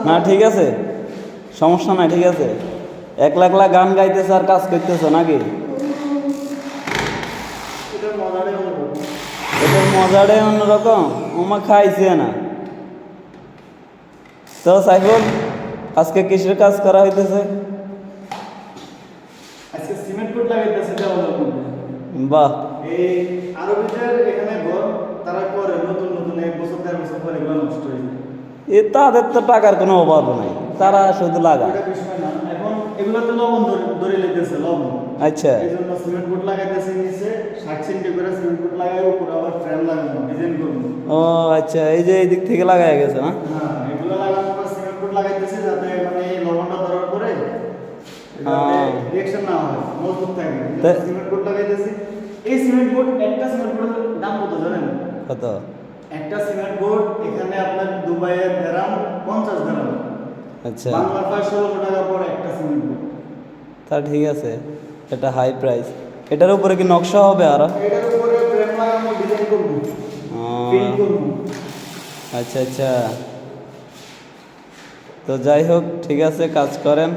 না ঠিক আছে, সমস্যা নাই, ঠিক আছে। একলা একলা গান গাইতেছে আর কাজ করতেছো নাকি? এটার মজাটাই অন্যরকম। ওমা খাইছে না তো। সাইফুল, আজকে কিসের কাজ করা হইতেছে? আজকে সিমেন্ট কোট লাগাইতেছে দেওয়ালের মধ্যে। বাহ, এই আরবিদের এখানে ঘর তারা করে নতুন নতুন 1 বছর 1.5 বছর পরে এগুলো নষ্ট হয়ে যায়। এ তাদের তো টাকার কোনো অভাব নাই, তারা শুধু লাগায়। এটা বিষয় না, এখন এগুলোতে লবণ ধরে লেগেছে লবণ। আচ্ছা, এই জন্য সিমেন্ট কোট লাগাইতেছে নিচে 60 সেন্টি করে সিমেন্ট কোট লাগাই, উপরে আবার ফ্রেম লাগানো ডিজাইন করবো। ও আচ্ছা, এই যে এই দিক থেকে লাগাই গেছে না? হ্যাঁ, এগুলো লাগানোর পর সিমেন্ট কোট লাগাইতেছে যাতে মানে এই লবণটা ধরার পরে রিঅ্যাকশন না হয়, মজবুত থাকে। সিমেন্ট কোট লাগাইতেছি। এই সিমেন্ট কোট, একটা সিমেন্ট কোটের দাম কত জানেন? কত? একটা সিমেন্ট কোট এখানে আপনার দুবাইয়ের দেরাম 50 দেরাম। আচ্ছা, বাংলার প্রায় 1600 টাকা পড়ে একটা সিমেন্ট কোট। তা ঠিক আছে, এটা হাই প্রাইস। এটার উপরে কি নকশা হবে আরো? এটার উপরে ফ্রেম লাগানো, ডিজাইন করব, পেইন্ট করব। আচ্ছা আচ্ছা, তো যাই হোক, ঠিক আছে, কাজ করেন।